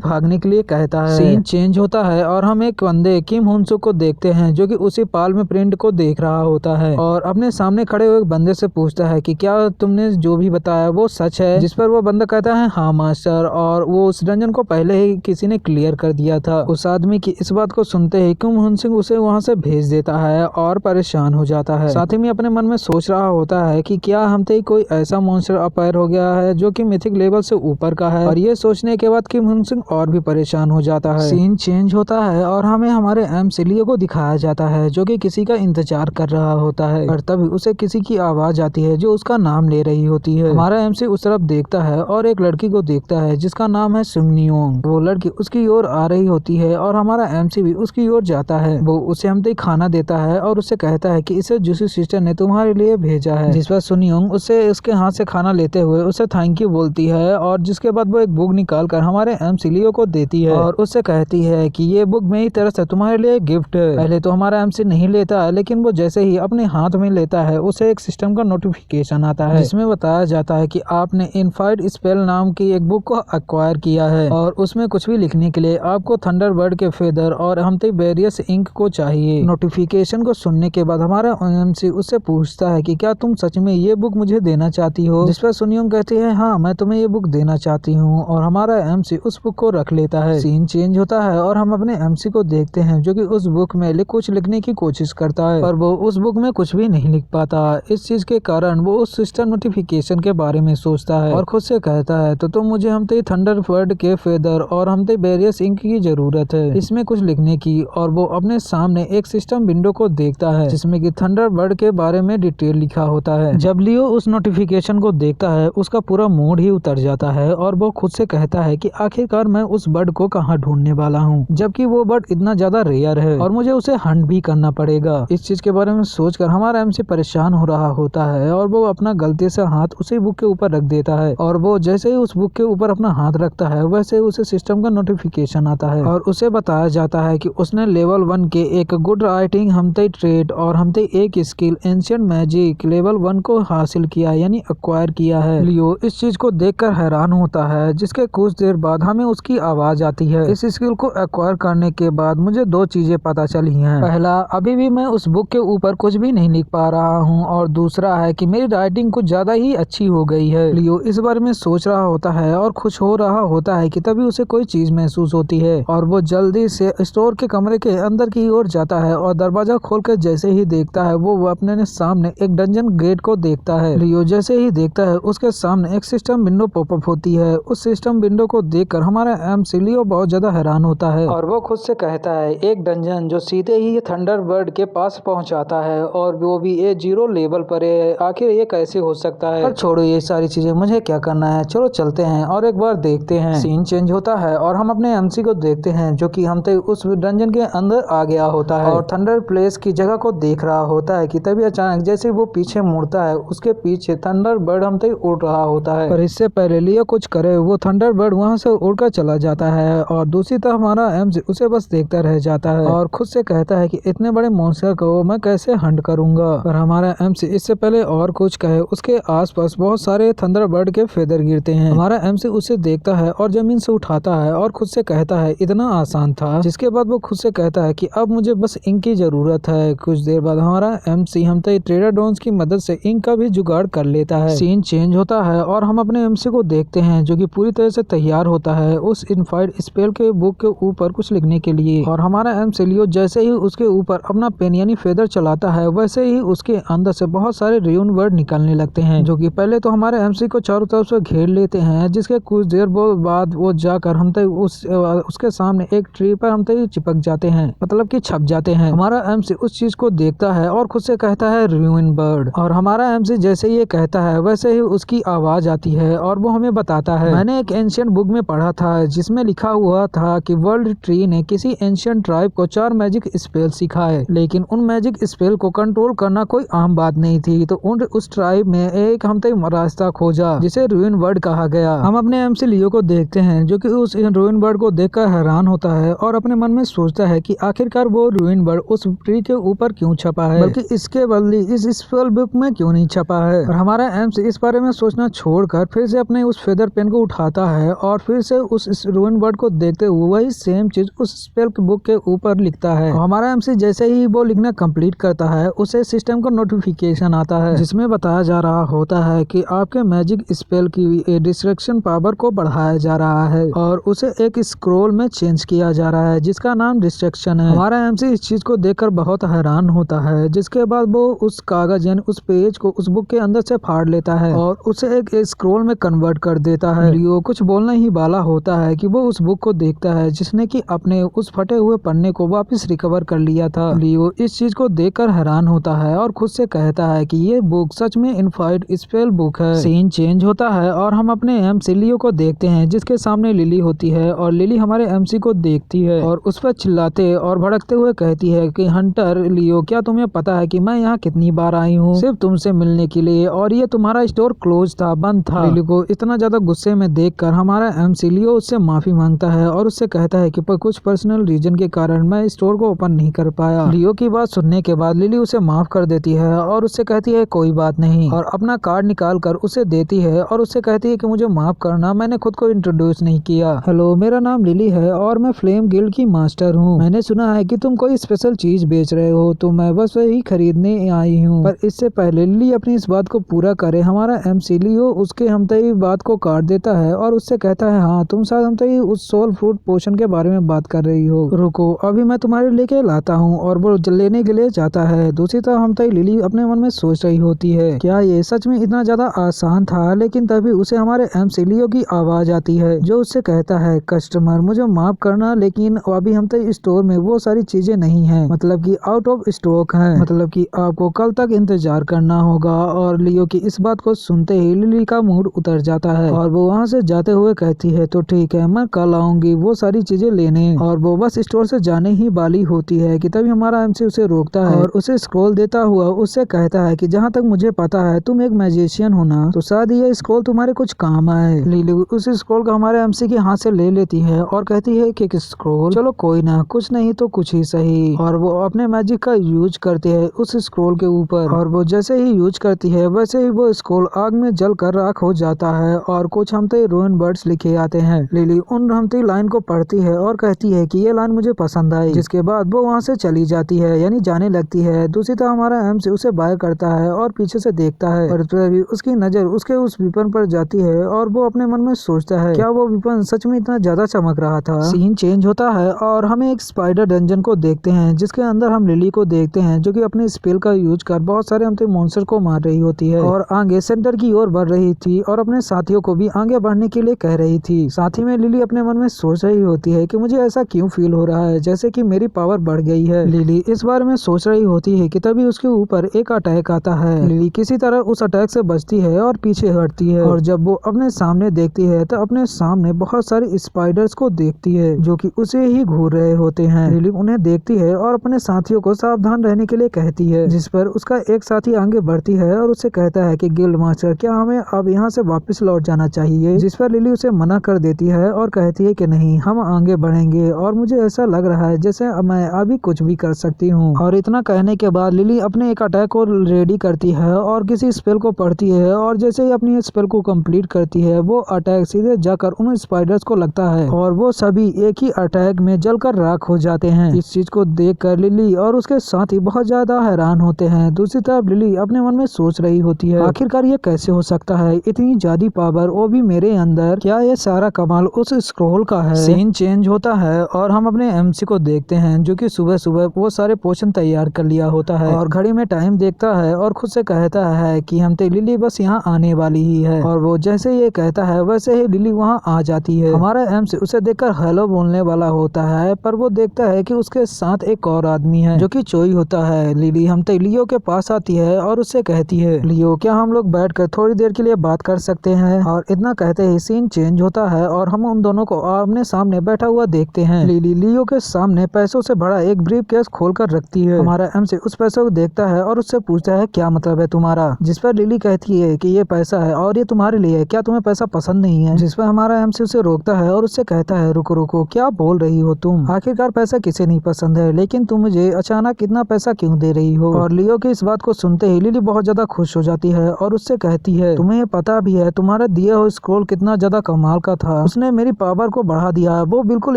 भागने के लिए कहता है। सीन चेंज होता है और हम एक बंदे किम हुनसुक को देखते हैं जो कि उसी पाल में प्रिंट को देख रहा होता है और अपने सामने खड़े हुए बंदे से पूछता है कि क्या तुमने जो भी बताया वो सच है? जिस पर वो बंदा कहता है हाँ मास्टर, और वो उस डंजन को पहले ही किसी ने क्लियर कर दिया था। उस आदमी की इस बात को सुनते ही किम हुनसुक उसे वहाँ से भेज देता है और परेशान हो जाता है। साथ ही में अपने मन में सोच रहा होता है कि क्या हमसे कोई ऐसा मॉन्स्टर अपायर हो गया है जो कि मिथिक लेवल से ऊपर का है। और ये सोचने के बाद किम हुनसुक और भी परेशान हो जाता है। सीन चेंज होता आता है और हमें हमारे एमसी लियो को दिखाया जाता है जो कि किसी का इंतजार कर रहा होता है और तभी उसे किसी की आवाज आती है जो उसका नाम ले रही होती है। हमारा एमसी उस तरफ देखता है और एक लड़की को देखता है जिसका नाम है सुंगनियोंग। वो लड़की उसकी ओर आ रही होती है और हमारा एमसी भी उसकी ओर जाता है। वो उसे हमते खाना देता है और उससे कहता है कि इसे जूसी सिस्टर ने तुम्हारे लिए भेजा है। जिस पर सुनियोंग उसे उसके हाथ से खाना लेते हुए उसे थैंक यू बोलती है और जिसके बाद वो एक बुक निकाल कर हमारे एमसी लियो को देती है और उससे कहती है कि ये बुक मेरी तरफ से तुम्हारे लिए गिफ्ट है। पहले तो हमारा एमसी नहीं लेता, लेकिन वो जैसे ही अपने हाथ में लेता है उसे एक सिस्टम का नोटिफिकेशन आता है जिसमें बताया जाता है कि आपने इनफाइट स्पेल नाम की एक बुक को एक्वायर किया है और उसमें कुछ भी लिखने के लिए आपको थंडरबर्ड के फेदर और हमते वेरियस इंक को चाहिए। नोटिफिकेशन को सुनने के बाद हमारा एमसी उससे पूछता है कि क्या तुम सच में ये बुक मुझे देना चाहती हो। जिस पर सुनियोंग कहती है हाँ मैं तुम्हें ये बुक देना चाहती हूँ और हमारा एमसी उस बुक को रख लेता है। सीन चेंज होता है और हम अपने एमसी को देखते हैं जो कि उस बुक में कुछ लिखने की कोशिश करता है पर वो उस बुक में कुछ भी नहीं लिख पाता। इस चीज के कारण वो उस सिस्टम नोटिफिकेशन के बारे में सोचता है और खुद से कहता है तो मुझे हमते थंडरबर्ड के फेदर और हमते वेरियस इंक की जरूरत है इसमें कुछ लिखने की। और वो अपने सामने एक सिस्टम विंडो को देखता है जिसमें कि थंडरबर्ड के बारे में डिटेल लिखा होता है। जब लियो उस नोटिफिकेशन को देखता है उसका पूरा मूड ही उतर जाता है और वो खुद से कहता है कि आखिरकार मैं उस बर्ड को कहाँ ढूंढने वाला हूँ जबकि वो बर्ड इतना ज्यादा रेयर है और मुझे उसे हंट भी करना पड़ेगा। इस चीज के बारे में सोचकर हमारा एमसी परेशान हो रहा होता है और वो अपना गलती से हाथ उसी बुक के ऊपर रख देता है और वो जैसे ही उस बुक के ऊपर अपना हाथ रखता है वैसे उसे सिस्टम का नोटिफिकेशन आता है और उसे बताया जाता है कि उसने लेवल 1 के एक गुड राइटिंग हमते ट्रेड और हमते एक स्किल एंशिएंट मैजिक लेवल 1 को हासिल किया यानी एक्वायर किया है। लियो इस चीज को देखकर हैरान होता है जिसके कुछ देर बाद हमें उसकी आवाज आती है। इस स्किल को एक्वायर करने के बाद मुझे दो चीजें पता चली हैं। पहला, अभी भी मैं उस बुक के ऊपर कुछ भी नहीं लिख पा रहा हूँ और दूसरा है कि मेरी राइटिंग कुछ ज्यादा ही अच्छी हो गई है। लियो इस बारे में सोच रहा होता है और खुश हो रहा होता है कि तभी उसे कोई चीज महसूस होती है और वो जल्दी से स्टोर के कमरे के अंदर की ओर जाता है और दरवाजा खोलकर जैसे ही देखता है वो अपने सामने एक डंजन गेट को देखता है। लियो जैसे ही देखता है उसके सामने एक सिस्टम विंडो पॉपअप होती है। उस सिस्टम विंडो को देखकर हमारा एमसी लियो बहुत ज्यादा हैरान होता है और वो खुद से कहता है एक डंजन जो सीधे ही थंडरबर्ड के पास पहुंचाता है और वो भी ये 0 लेवल पर है। आखिर ये कैसे हो सकता है। पर छोड़ो ये सारी चीजें, मुझे क्या करना है, चलो चलते हैं और एक बार देखते हैं। सीन चेंज होता है और हम अपने एमसी को देखते हैं जो कि हमते उस डंजन के अंदर आ गया होता है और थंडर प्लेस की जगह को देख रहा होता है कि तभी अचानक जैसे वो पीछे मुड़ता है उसके पीछे थंडरबर्ड हमते उड़ रहा होता है। पर इससे पहले लियो कुछ करे वो थंडरबर्ड वहां से उड़कर चला जाता है और दूसरी तरफ हमारा एमसी उसे बस देखता रह जाता है और खुद से कहता है कि इतने बड़े मॉन्स्टर को मैं कैसे हंट करूंगा। पर हमारा एमसी इससे पहले और कुछ कहे उसके आसपास बहुत सारे थंडरबर्ड के फेदर गिरते हैं। हमारा एमसी उसे देखता है और जमीन से उठाता है और खुद से कहता है इतना आसान था। जिसके बाद वो खुद से कहता है कि अब मुझे बस इंक की जरूरत है। कुछ देर बाद हमारा एमसी हमते ट्रेडाडोन्स की मदद से इंक का भी जुगाड़ कर लेता है। सीन चेंज होता है और हम अपने एमसी को देखते हैं जो कि पूरी तरह से तैयार होता है उस इनफाइट स्पेल के बुक के ऊपर कुछ लिखने के लिए। और हमारा एमसी लियो जैसे ही उसके ऊपर अपना पेन यानी फेदर चलाता है वैसे ही उसके अंदर से बहुत सारे र्यून वर्ड निकलने लगते हैं जो कि पहले तो हमारे एमसी को चारों तरफ से घेर लेते हैं। जिसके कुछ देर बाद वो जाकर हमते उसके सामने एक ट्री पर हमते चिपक जाते हैं, मतलब कि छप जाते हैं। हमारा एमसी उस चीज को देखता है और खुद से कहता है र्यून बर्ड। और हमारा एमसी जैसे ये कहता है वैसे ही उसकी आवाज आती है और वो हमें बताता है मैंने एक एंशिएंट बुक में पढ़ा था जिसमें लिखा हुआ था कि वर्ल्ड ट्री ने किसी एंशिएंट ट्राइब को 4 मैजिक स्पेल सिखाए, लेकिन उन मैजिक स्पेल को कंट्रोल करना कोई आम बात नहीं थी। तो उस ट्राइब में एक हमते रास्ता खोजा जिसे र्यून वर्ड कहा गया। हम अपने एमसी लियो को देखते हैं जो कि उस र्यून वर्ड को देखकर हैरान होता है और अपने मन में सोचता है कि आखिरकार वो र्यून वर्ड उस ट्री के ऊपर क्यों छपा है, बल्कि इसके बदले इस स्पेल बुक में क्यों नहीं छपा है। और हमारा एमसी इस बारे में सोचना छोड़कर फिर से अपने उस फेदर पेन को उठाता है और फिर से उस र्यून वर्ड को देखते हुए वही सेम चीज उस स्पेल बुक के ऊपर लिखता है। हमारा एमसी जैसे ही वो लिखना कंप्लीट करता है उसे सिस्टम का नोटिफिकेशन आता है जिसमें बताया जा रहा होता है कि आपके मैजिक स्पेल की डिस्ट्रक्शन पावर को बढ़ाया जा रहा है और उसे एक स्क्रोल में चेंज किया जा रहा है जिसका नाम डिस्ट्रक्शन है। हमारा एमसी इस चीज को देखकर बहुत हैरान होता है जिसके बाद वो उस कागज यानी उस पेज को उस बुक के अंदर से फाड़ लेता है और उसे एक स्क्रोल में कन्वर्ट कर देता है। लियो कुछ बोलना ही वाला होता है कि वो उस बुक को देखता है जिसने कि अपने अपने उस फटे हुए पन्ने को वापस रिकवर कर लिया था। लियो इस चीज को देखकर हैरान होता है और खुद से कहता है कि ये बुक सच में इनफाइड स्पेल बुक है। सीन चेंज होता है और हम अपने एमसी लियो को देखते हैं जिसके सामने लिली होती है और लिली हमारे एमसी को देखती है और उस पर चिल्लाते और भड़कते हुए कहती है कि हंटर लियो, क्या तुम्हें पता है कि मैं यहाँ कितनी बार आई हूँ सिर्फ तुमसे मिलने के लिए, और ये तुम्हारा स्टोर क्लोज था, बंद था। लिली को इतना ज्यादा गुस्से में देखकर हमारा एमसी लियो उससे माफी मांगता है और उससे कहता है कि कुछ पर्सनल रीजन के कारण मैं स्टोर को ओपन नहीं कर पाया। लियो की बात सुनने के बाद लिली उसे माफ कर देती है और उससे कहती है कोई बात नहीं, और अपना कार्ड निकाल कर उसे देती है और उससे कहती है कि मुझे माफ करना, मैंने खुद को इंट्रोड्यूस नहीं किया। हेलो, मेरा नाम लिली है और मैं फ्लेम गिल्ड की मास्टर हूँ। मैंने सुना है कि तुम कोई स्पेशल चीज बेच रहे हो, तो मैं बस वही खरीदने आई हूँ। पर इससे पहले लिली अपनी इस बात को पूरा करे, हमारा एमसी लियो उसके हमतई बात को काट देता है और उससे कहता है हाँ, तुम शायद हमतई उस सोल फ्रूट पोशन के बारे में बात कर रही हो, रुको अभी मैं तुम्हारे लेके लाता हूँ, और वो लेने के लिए जाता है। दूसरी तरफ हमतई लिली अपने मन में सोच रही होती है क्या ये सच में इतना ज्यादा आसान था, लेकिन तभी उसे हमारे एमसी लियो की आवाज आती है जो उससे कहता है कस्टमर मुझे माफ करना, लेकिन अभी हमतई स्टोर में वो सारी चीजें नहीं है, मतलब कि आउट ऑफ स्टॉक है, मतलब कि आपको कल तक इंतजार करना होगा। और लियो की इस बात को सुनते ही लिली का मूड उतर जाता है और वो वहाँ से जाते हुए कहती है तो ठीक है, मैं कल आऊंगी वो सारी चीजें लेने। और वो बस स्टोर से जाने ही वाली होती है कि तभी हमारा एमसी उसे रोकता है और उसे स्क्रॉल देता हुआ उससे कहता है कि जहाँ तक मुझे पता है तुम एक मैजिशियन हो ना, तो शायद ये स्क्रॉल तुम्हारे कुछ काम आए। लिली उस स्क्रॉल को हमारे एमसी के हाथ से ले लेती है और कहती है कि स्क्रॉल, चलो कोई ना, कुछ नहीं तो कुछ ही सही। और वो अपने मैजिक का यूज करते है उस स्क्रॉल के ऊपर, और वो जैसे ही यूज करती है वैसे ही वो स्क्रॉल आग में जल कर राख हो जाता है और कुछ हमते रूइन वर्ड्स लिखे आते हैं। लिली उन हमती लाइन को पढ़ती है और कहती है कि ये लाइन मुझे पसंद आई, जिसके बाद वो वहाँ से चली जाती है, यानी जाने लगती है। दूसरी तरफ हमारा एमसी उसे बाय करता है और पीछे से देखता है, और तभी उसकी नजर उसके उस विपन पर जाती है और वो अपने मन में सोचता है क्या वो विपन सच में इतना ज्यादा चमक रहा था। सीन चेंज होता है और हमें एक स्पाइडर डंजन को देखते हैं जिसके अंदर हम लिली को देखते हैं जो कि अपने स्पेल का यूज कर बहुत सारे हमते मॉन्स्टर को मार रही होती है और आगे सेंटर की ओर बढ़ रही थी और अपने साथियों को भी आगे बढ़ने के लिए कह रही थी। साथ ही में लिली अपने मन में सोच रही होती है कि मुझे ऐसा क्यों फील हो रहा है जैसे कि मेरी पावर बढ़ गई है। लिली इस बारे में सोच रही होती है कि तभी उसके ऊपर एक अटैक आता है। लिली किसी तरह उस अटैक से बचती है और पीछे हटती है, और जब वो अपने सामने देखती है तो अपने सामने बहुत सारे स्पाइडर्स को देखती है जो कि उसे ही घूर रहे होते हैं। लिली उन्हें देखती है और अपने साथियों को सावधान रहने के लिए कहती है, जिस पर उसका एक साथी आगे बढ़ती है और उससे कहता है कि गिल्ड मास्टर, क्या हमें अब यहाँ से वापस लौट जाना चाहिए, जिस पर लिली उसे मना कर देती है और कहती है कि नहीं, हम आगे बढ़ेंगे और मुझे ऐसा लग रहा है जैसे मैं अभी कुछ भी कर सकती हूँ। और इतना कहने के बाद लिली अपने एक अटैक को रेडी करती है और किसी स्पेल को पढ़ती है, और जैसे ही अपनी स्पेल को कंप्लीट करती है वो अटैक सीधे जाकर उन स्पाइडर्स को लगता है और वो सभी एक ही अटैक में जलकर राख हो जाते हैं। इस चीज को देखकर लिली और उसके साथी बहुत ज्यादा हैरान होते हैं। दूसरी तरफ लिली अपने मन में सोच रही होती है आखिरकार ये कैसे हो सकता है, इतनी ज्यादा पावर वो भी मेरे अंदर, क्या ये सारा कमाल उस स्क्रॉल का है। सीन चेंज होता है और हम अपने एमसी को देखते हैं जो कि सुबह सुबह वो सारे पोशन तैयार कर लिया होता है और घड़ी में टाइम देखता है और खुद से कहता है कि हम तो लिली बस यहाँ आने वाली ही है, और वो जैसे ये कहता है वैसे ही लिली वहाँ आ जाती है। हमारा एमसी उसे देखकर हेलो बोलने वाला होता है, पर वो देखता है कि उसके साथ एक और आदमी है जो कि चोई होता है। लिली हम तो लियो के पास आती है और उससे कहती है, लियो क्या हम लोग बैठकर थोड़ी देर के लिए बात कर सकते हैं। और इतना कहते ही सीन चेंज होता है और हम उन दोनों को आमने सामने बैठा हुआ देखते हैं। लिली लियो के सामने पैसों से भरा एक ब्रीफ केस खोल कर रखती है। हमारा एमसी उस पैसों को देखता है और उससे पूछता है क्या मतलब है तुम्हारा, जिस पर लिली कहती है कि ये पैसा है और ये तुम्हारे लिए है, क्या तुम्हें पैसा पसंद नहीं है। जिस पर हमारा एमसी उसे रोकता है और उससे कहता है रुको रुको, क्या बोल रही हो तुम, आखिरकार पैसा किसे नहीं पसंद है, लेकिन तुम मुझे अचानक इतना पैसा क्यों दे रही हो। और लियो की इस बात को सुनते ही लिली बहुत ज्यादा खुश हो जाती है और उससे कहती है तुम्हें पता भी है तुम्हारा दिया हुआ स्क्रॉल कितना ज्यादा कमाल का था, उसने मेरी पावर को बढ़ा दिया, वो बिल्कुल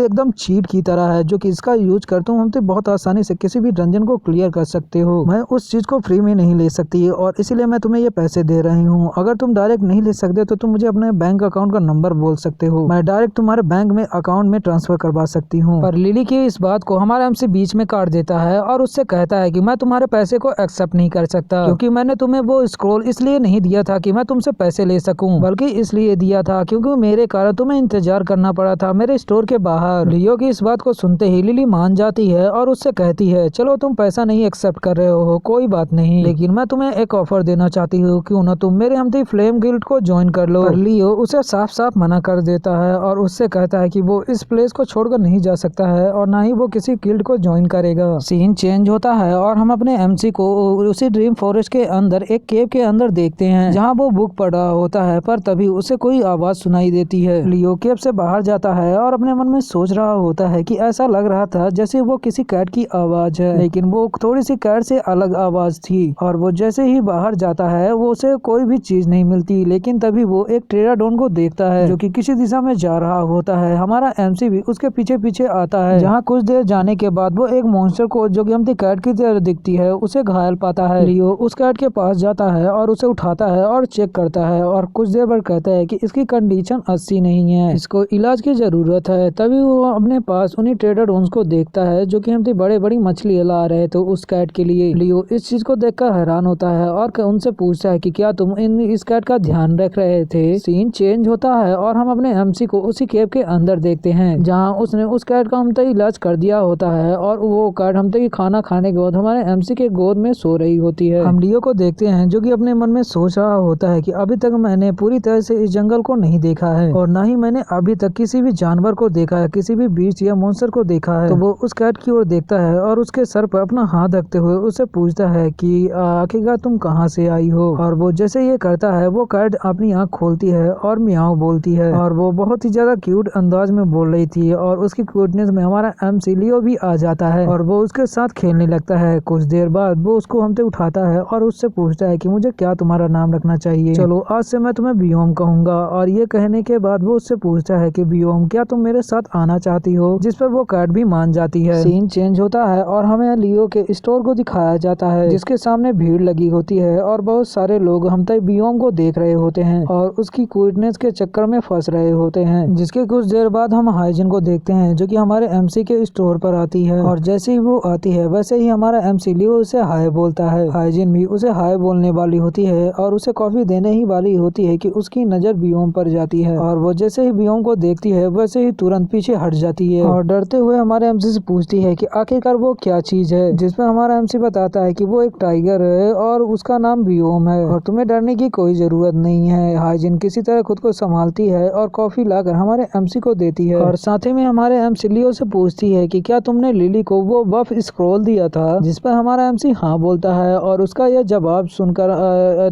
एकदम चीट की तरह है जो कि इसका यूज करते हो हम तो बहुत आसानी से किसी भी डंजन को क्लियर कर सकते हो। मैं उस चीज को फ्री में नहीं ले सकती और इसीलिए मैं तुम्हें ये पैसे दे रही हूँ। अगर तुम डायरेक्ट नहीं ले सकते तो तुम मुझे अपने बैंक अकाउंट का नंबर बोल सकते हो, मैं डायरेक्ट तुम्हारे बैंक में अकाउंट में ट्रांसफर करवा सकती हूँ। पर लिली की इस बात को हमारा एमसी बीच में काट देता है और उससे कहता है कि मैं तुम्हारे पैसे को एक्सेप्ट नहीं कर सकता, क्योंकि मैंने तुम्हें वो स्क्रॉल इसलिए नहीं दिया था कि मैं तुमसे पैसे ले सकूं, बल्कि इसलिए दिया था क्योंकि मेरे कारण तुम्हें इंतजार करना पड़ा था मेरे स्टोर के बाहर। लियो की इस बात को सुनते ही लिली मान जाती है और उससे कहती है चलो तुम पैसा नहीं एक्सेप्ट कर रहे हो कोई बात नहीं, लेकिन मैं तुम्हें एक ऑफर देना चाहती हूँ, क्यों ना तुम मेरे हमती फ्लेम गिल्ड को ज्वाइन कर लो। पर लियो उसे साफ साफ मना कर देता है और उससे कहता है कि वो इस प्लेस को छोड़कर नहीं जा सकता है और ना ही वो किसी गिल्ड को ज्वाइन करेगा। सीन चेंज होता है और हम अपने एमसी को उसी ड्रीम फॉरेस्ट के अंदर एक केव के अंदर देखते हैं जहाँ वो बुक पढ़ रहा होता है, पर तभी उसे कोई आवाज सुनाई देती है। लियो केव से बाहर जाता है और अपने मन में सोच रहा होता है कि ऐसा लग रहा था जैसे वो किसी कैट की आवाज है, लेकिन वो थोड़ी सी कैट से अलग आवाज थी। और वो जैसे ही बाहर जाता है वो उसे कोई भी चीज नहीं मिलती, लेकिन तभी वो एक टेराडोन को देखता है जो कि किसी दिशा में जा रहा होता है। हमारा एमसी भी उसके पीछे पीछे आता है, जहाँ कुछ देर जाने के बाद वो एक मॉन्स्टर को जो कि हमती कैट की तरह दिखती है उसे घायल पाता है। लियो उस कैट के पास जाता है और उसे उठाता है और चेक करता है और कुछ देर बाद कहता है कि इसकी कंडीशन अच्छी नहीं है, इसको इलाज की जरूरत है। तभी वो अपने पास उन्हीं टेराडोन्स को देखता है जो कि हमती बड़े बड़ी मछली ला रहे थे उस कैट के लिए। लियो इस चीज को देखकर हैरान होता है और उनसे पूछता है कि क्या तुम इस कैट का ध्यान रख रहे थे। सीन चेंज होता है और हम अपने एमसी को उसी केव के अंदर देखते हैं जहाँ उसने उस कैट का हमते इलाज कर दिया होता है और वो कैट हमते खाना खाने के बाद हमारे एमसी के गोद में सो रही होती है। हम लियो को देखते हैं जो कि अपने मन में सोच रहा होता है कि अभी तक मैंने पूरी तरह से इस जंगल को नहीं देखा है और न ही मैंने अभी तक किसी भी जानवर को देखा है, किसी भी बीच या मॉन्स्टर को देखा है। तो वो उस कैट की ओर देखता है और उसके सर पर अपना हाथ रखते हुए उससे पूछता है कि आखिरकार तुम कहाँ से आई हो। और वो जैसे ये करता है वो कैट अपनी आँख खोलती है और मियाओ बोलती है और वो बहुत ही ज्यादा क्यूट अंदाज में बोल रही थी और उसकी क्यूटनेस में हमारा एमसी लियो भी आ जाता है और वो उसके साथ खेलने लगता है। कुछ देर बाद वो उसको हमसे उठाता है और उससे पूछता है कि मुझे क्या तुम्हारा नाम रखना चाहिए, चलो आज से मैं तुम्हें बियोम कहूंगा। और ये कहने के बाद वो उससे पूछता है कि बियोम क्या तुम मेरे साथ आना चाहती हो, जिस पर वो कैट भी मान जाती है। सीन चेंज होता है और हमें लियो के स्टोर को दिखाया जाता है जिसके सामने भीड़ लगी होती है और बहुत सारे लोग हमते बियोम को देख रहे होते हैं और उसकी क्यूटनेस के चक्कर में फंस रहे होते हैं। जिसके कुछ देर बाद हम हाइजिन को देखते हैं जो कि हमारे एमसी के स्टोर पर आती है और जैसे ही वो आती है वैसे ही हमारा एमसी लियो उसे हाय बोलता है। हाइजिन भी उसे हाय बोलने वाली होती है और उसे कॉफी देने ही वाली होती है कि उसकी नजर बियोम पर जाती है और वो जैसे ही बियोम को देखती है वैसे ही तुरंत पीछे हट जाती है और डरते हुए हमारे एमसी से पूछती है कि आखिरकार वो क्या चीज है, जिसमें हमारा एमसी बताता है कि वो एक टाइगर है और उसका नाम बियोम है और तुम्हें डरने की कोई जरूरत नहीं है। हाइजिन किसी तरह खुद को संभालती है और कॉफी लाकर हमारे एमसी को देती है और साथ ही में हमारे एमसी लियो से पूछती है कि क्या तुमने लिली को वो बफ स्क्रॉल दिया था, जिस पर हमारा एमसी हाँ बोलता है और उसका यह जवाब सुनकर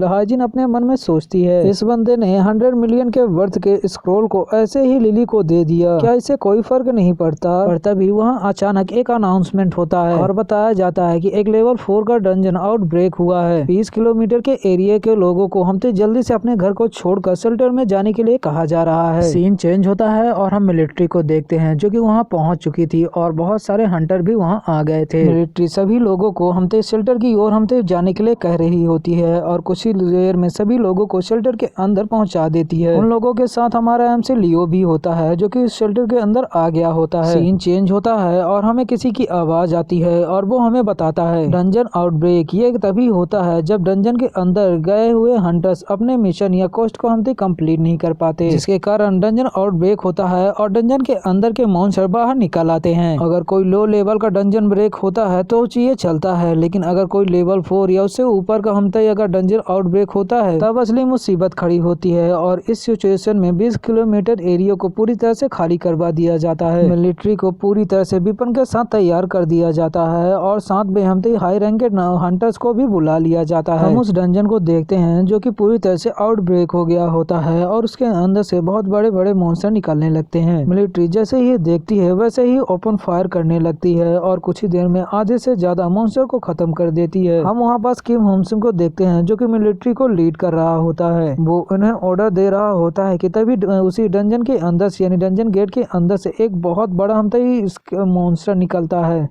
हाइजिन अपने मन में सोचती है इस बंदे ने 100 मिलियन के वर्थ के स्क्रॉल को ऐसे ही लिली को दे दिया, क्या इससे कोई फर्क नहीं पड़ता। पर तभी वहाँ अचानक एक अनाउंसमेंट होता है और बताया जाता है कि एक लेवल 4 का डंजन आउटब्रेक हुआ है। 20 किलोमीटर के एरिया के लोगों को हमसे जल्दी से अपने घर को छोड़कर शेल्टर में जाने के लिए कहा जा रहा है। सीन चेंज होता है और हम मिलिट्री को देखते हैं जो कि वहाँ पहुँच चुकी थी और बहुत सारे हंटर भी वहाँ आ गए थे। मिलिट्री सभी लोगों को हमसे शेल्टर की ओर हमसे जाने के लिए कह रही होती है और कुछ ही देर में सभी लोगों को शेल्टर के अंदर पहुँचा देती है। उन लोगों के साथ हमारा एमसी लियो भी होता है जो कि शेल्टर के अंदर आ गया होता है। सीन चेंज होता है और हमें किसी की आवाज आती है और वो हमें बताता है डंजन आउटब्रेक। ये तभी होता है जब डंजन के अंदर गए हुए हंटर्स अपने मिशन या कोस्ट को हमसे कंप्लीट नहीं कर पाते, जिसके कारण डंजन आउटब्रेक होता है और डंजन के अंदर के मॉन्स्टर बाहर निकल आते हैं। अगर कोई लो लेवल का डंजन ब्रेक होता है तो ये चलता है, लेकिन अगर कोई लेवल 4 या उससे ऊपर का हमते अगर डंजन आउटब्रेक होता है तब असली मुसीबत खड़ी होती है और इस सिचुएशन में 20 किलोमीटर एरिया को पूरी तरह से खाली करवा दिया जाता है। मिलिट्री को पूरी तरह से वेपन के साथ तैयार कर दिया जाता है और साथ में हमसे हाई रैंकेड हंटर्स को भी बुला लिया जाता है। हम उस डंजन को देखते हैं जो कि पूरी तरह से आउटब्रेक हो गया होता है और उसके अंदर से बहुत बड़े बड़े मॉन्स्टर निकलने लगते हैं। मिलिट्री जैसे ही देखती है वैसे ही ओपन फायर करने लगती है और कुछ ही देर में आधे से ज्यादा मॉन्स्टर को खत्म कर देती है। हम वहाँ पास किम होमसिन को देखते हैं जो कि मिलिट्री को लीड कर रहा होता है। वो उन्हें ऑर्डर दे रहा होता है कि तभी उसी डंजन के अंदर से यानी डंजन गेट के अंदर से एक बहुत बड़ा हमसे ही मॉन्स्टर निकलता है।